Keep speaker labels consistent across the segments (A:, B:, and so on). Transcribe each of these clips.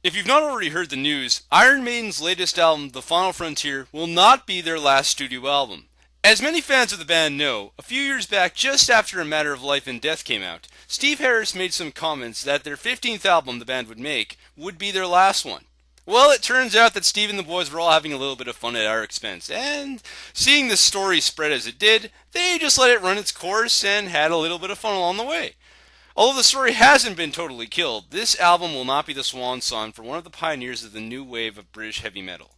A: If you've not already heard the news, Iron Maiden's latest album, The Final Frontier, will not be their last studio album. As many fans of the band know, a few years back, just after A Matter of Life and Death came out, Steve Harris made some comments that their 15th album the band would make would be their last one. Well, it turns out that Steve and the boys were all having a little bit of fun at our expense, and seeing the story spread as it did, they just let it run its course and had a little bit of fun along the way. Although the story hasn't been totally killed, this album will not be the swan song for one of the pioneers of the new wave of British heavy metal.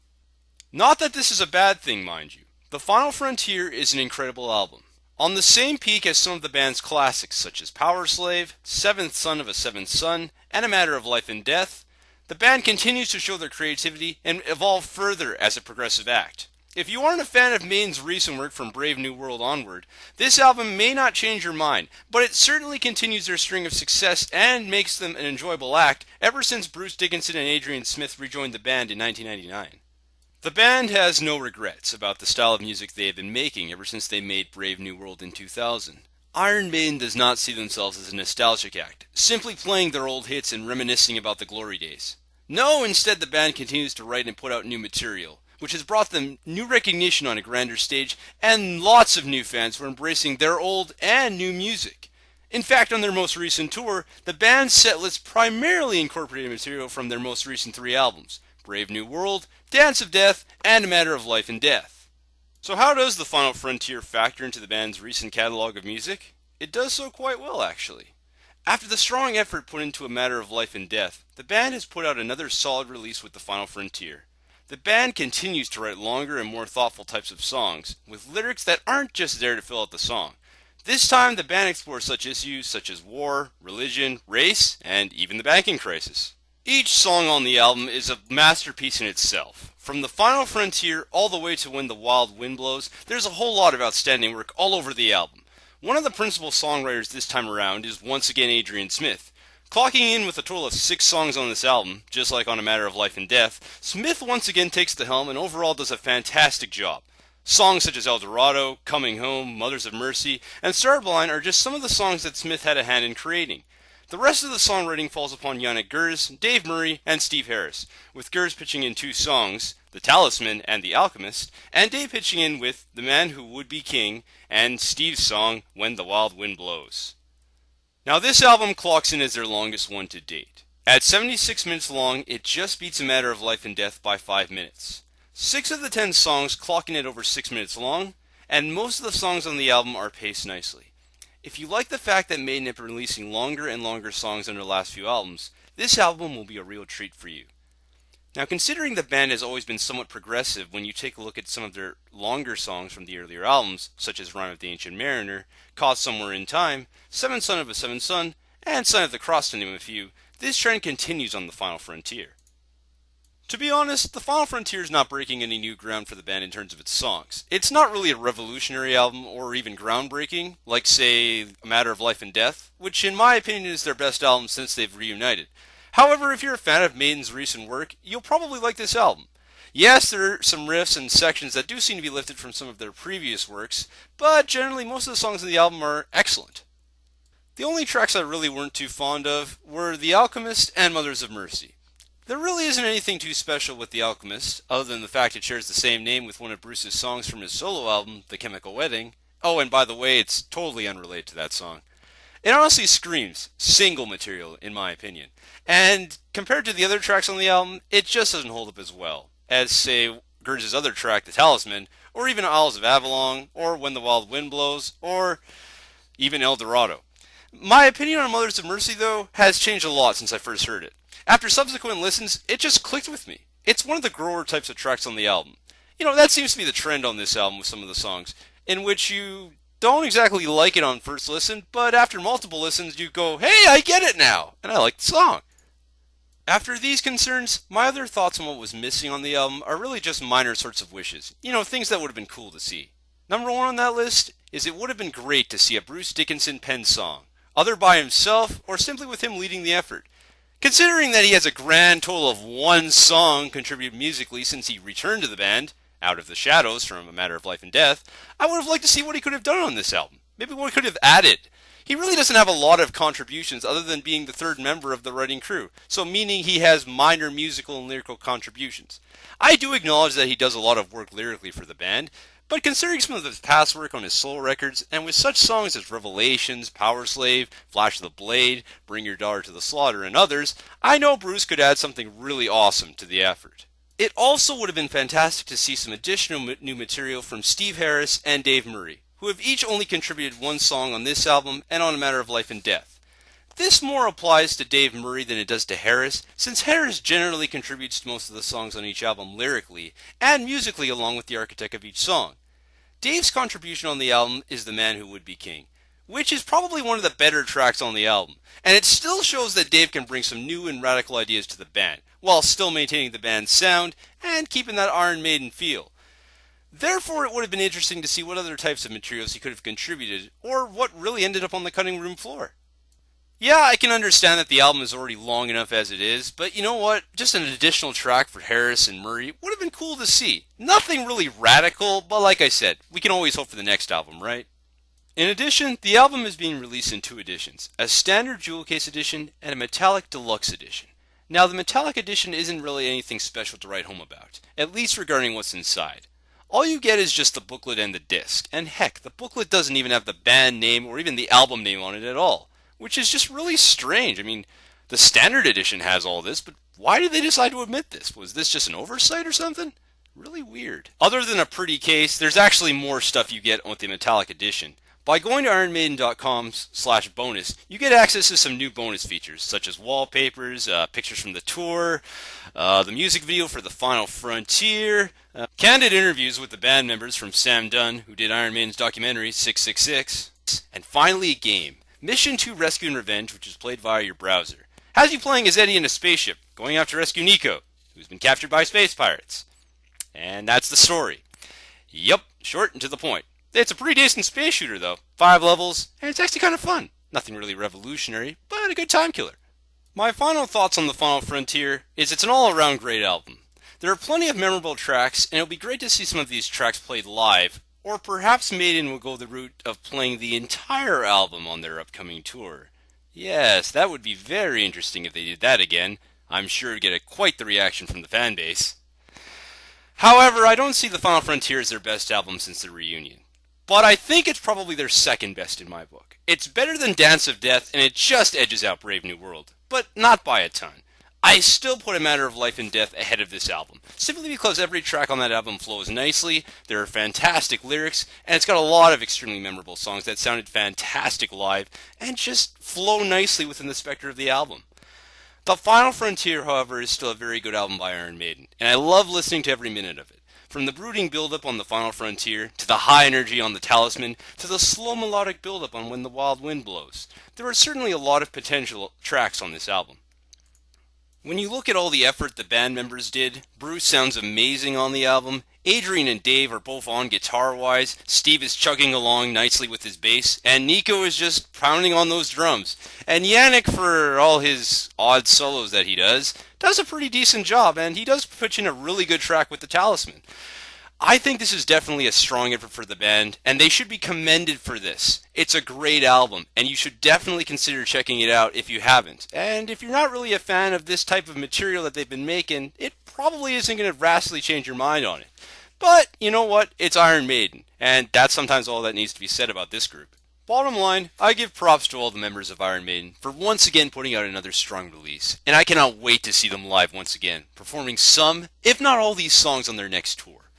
A: Not that this is a bad thing, mind you. The Final Frontier is an incredible album. On the same peak as some of the band's classics such as Power Slave, Seventh Son of a Seventh Son, and A Matter of Life and Death, the band continues to show their creativity and evolve further as a progressive act. If you aren't a fan of Maiden's recent work from Brave New World onward, this album may not change your mind, but it certainly continues their string of success and makes them an enjoyable act ever since Bruce Dickinson and Adrian Smith rejoined the band in 1999. The band has no regrets about the style of music they have been making ever since they made Brave New World in 2000. Iron Maiden does not see themselves as a nostalgic act, simply playing their old hits and reminiscing about the glory days. No, instead the band continues to write and put out new material, which has brought them new recognition on a grander stage and lots of new fans for embracing their old and new music. In fact, on their most recent tour, the band's setlist primarily incorporated material from their most recent three albums, Brave New World, Dance of Death, and A Matter of Life and Death. So how does The Final Frontier factor into the band's recent catalog of music? It does so quite well, actually. After the strong effort put into A Matter of Life and Death, the band has put out another solid release with The Final Frontier. The band continues to write longer and more thoughtful types of songs, with lyrics that aren't just there to fill out the song. This time, the band explores such issues such as war, religion, race, and even the banking crisis. Each song on the album is a masterpiece in itself. From The Final Frontier all the way to When the Wild Wind Blows, there's a whole lot of outstanding work all over the album. One of the principal songwriters this time around is once again Adrian Smith. Clocking in with a total of 6 songs on this album, just like on A Matter of Life and Death, Smith once again takes the helm and overall does a fantastic job. Songs such as El Dorado, Coming Home, Mothers of Mercy, and Starblind are just some of the songs that Smith had a hand in creating. The rest of the songwriting falls upon Yannick Gers, Dave Murray, and Steve Harris, with Gers pitching in 2 songs, The Talisman and The Alchemist, and Dave pitching in with The Man Who Would Be King and Steve's song When the Wild Wind Blows. Now this album clocks in as their longest one to date. At 76 minutes long, it just beats A Matter of Life and Death by 5 minutes. 6 of the 10 songs clock in at over 6 minutes long, and most of the songs on the album are paced nicely. If you like the fact that Maiden have been releasing longer and longer songs on their last few albums, this album will be a real treat for you. Now, considering the band has always been somewhat progressive when you take a look at some of their longer songs from the earlier albums, such as Rhyme of the Ancient Mariner, Caught Somewhere in Time, Seventh Son of a Seventh Son, and Sign of the Cross to name a few, this trend continues on The Final Frontier. To be honest, The Final Frontier is not breaking any new ground for the band in terms of its songs. It's not really a revolutionary album or even groundbreaking, like say A Matter of Life and Death, which in my opinion is their best album since they've reunited. However, if you're a fan of Maiden's recent work, you'll probably like this album. Yes, there are some riffs and sections that do seem to be lifted from some of their previous works, but generally most of the songs on the album are excellent. The only tracks I really weren't too fond of were The Alchemist and Mothers of Mercy. There really isn't anything too special with The Alchemist, other than the fact it shares the same name with one of Bruce's songs from his solo album, The Chemical Wedding. Oh, and by the way, it's totally unrelated to that song. It honestly screams single material, in my opinion. And compared to the other tracks on the album, it just doesn't hold up as well as, say, Gers' other track, The Talisman, or even Isles of Avalon, or When the Wild Wind Blows, or even El Dorado. My opinion on Mothers of Mercy, though, has changed a lot since I first heard it. After subsequent listens, it just clicked with me. It's one of the grower types of tracks on the album. You know, that seems to be the trend on this album with some of the songs, in which you don't exactly like it on first listen, but after multiple listens you go, hey, I get it now, and I like the song. After these concerns, my other thoughts on what was missing on the album are really just minor sorts of wishes. You know, things that would have been cool to see. Number 1 on that list is it would have been great to see a Bruce Dickinson penned song, either by himself or simply with him leading the effort. Considering that he has a grand total of 1 song contributed musically since he returned to the band, Out of the Shadows from A Matter of Life and Death, I would have liked to see what he could have done on this album. Maybe what he could have added. He really doesn't have a lot of contributions other than being the third member of the writing crew, so meaning he has minor musical and lyrical contributions. I do acknowledge that he does a lot of work lyrically for the band, but considering some of his past work on his solo records, and with such songs as Revelations, Power Slave, Flash of the Blade, Bring Your Daughter to the Slaughter, and others, I know Bruce could add something really awesome to the effort. It also would have been fantastic to see some additional new material from Steve Harris and Dave Murray, who have each only contributed one song on this album and on A Matter of Life and Death. This more applies to Dave Murray than it does to Harris, since Harris generally contributes to most of the songs on each album lyrically and musically along with the architect of each song. Dave's contribution on the album is The Man Who Would Be King, which is probably one of the better tracks on the album, and it still shows that Dave can bring some new and radical ideas to the band, while still maintaining the band's sound and keeping that Iron Maiden feel. Therefore, it would have been interesting to see what other types of materials he could have contributed, or what really ended up on the cutting room floor. Yeah, I can understand that the album is already long enough as it is, but you know what? Just an additional track for Harris and Murray would have been cool to see. Nothing really radical, but like I said, we can always hope for the next album, right? In addition, the album is being released in two editions, a standard jewel case edition and a metallic deluxe edition. Now, the metallic edition isn't really anything special to write home about, at least regarding what's inside. All you get is just the booklet and the disc, and heck, the booklet doesn't even have the band name or even the album name on it at all, which is just really strange. I mean, the standard edition has all this, but why did they decide to omit this? Was this just an oversight or something? Really weird. Other than a pretty case, there's actually more stuff you get with the metallic edition. By going to ironmaiden.com/bonus, you get access to some new bonus features, such as wallpapers, pictures from the tour, the music video for The Final Frontier, candid interviews with the band members from Sam Dunn, who did Iron Maiden's documentary 666, and finally a game, Mission 2 Rescue and Revenge, which is played via your browser. Has you playing as Eddie in a spaceship, going out to rescue Nico, who's been captured by space pirates. And that's the story. Yep, short and to the point. It's a pretty decent space shooter, though. 5 levels, and it's actually kind of fun. Nothing really revolutionary, but a good time killer. My final thoughts on The Final Frontier is it's an all-around great album. There are plenty of memorable tracks, and it'll be great to see some of these tracks played live, or perhaps Maiden will go the route of playing the entire album on their upcoming tour. Yes, that would be very interesting if they did that again. I'm sure it'd get quite the reaction from the fan base. However, I don't see The Final Frontier as their best album since the reunion. But I think it's probably their second best in my book. It's better than Dance of Death, and it just edges out Brave New World, but not by a ton. I still put A Matter of Life and Death ahead of this album, simply because every track on that album flows nicely, there are fantastic lyrics, and it's got a lot of extremely memorable songs that sounded fantastic live, and just flow nicely within the specter of the album. The Final Frontier, however, is still a very good album by Iron Maiden, and I love listening to every minute of it. From the brooding build-up on The Final Frontier, to the high energy on The Talisman, to the slow melodic build-up on When the Wild Wind Blows, there are certainly a lot of potential tracks on this album. When you look at all the effort the band members did, Bruce sounds amazing on the album, Adrian and Dave are both on guitar-wise, Steve is chugging along nicely with his bass, and Nico is just pounding on those drums. And Yannick, for all his odd solos that he does a pretty decent job, and he does pitch in a really good track with The Talisman. I think this is definitely a strong effort for the band, and they should be commended for this. It's a great album, and you should definitely consider checking it out if you haven't. And if you're not really a fan of this type of material that they've been making, it probably isn't going to vastly change your mind on it. But, you know what? It's Iron Maiden, and that's sometimes all that needs to be said about this group. Bottom line, I give props to all the members of Iron Maiden for once again putting out another strong release, and I cannot wait to see them live once again, performing some, if not all these songs on their next tour.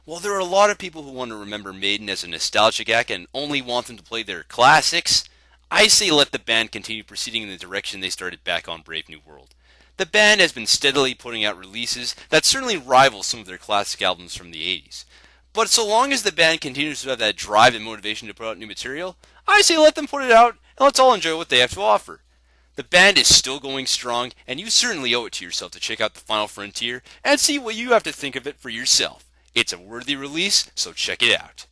A: While there are a lot of people who want to remember Maiden as a nostalgic act and only want them to play their classics, I say let the band continue proceeding in the direction they started back on Brave New World. The band has been steadily putting out releases that certainly rival some of their classic albums from the 80s. But so long as the band continues to have that drive and motivation to put out new material, I say let them put it out and let's all enjoy what they have to offer. The band is still going strong, and you certainly owe it to yourself to check out The Final Frontier and see what you have to think of it for yourself. It's a worthy release, so check it out.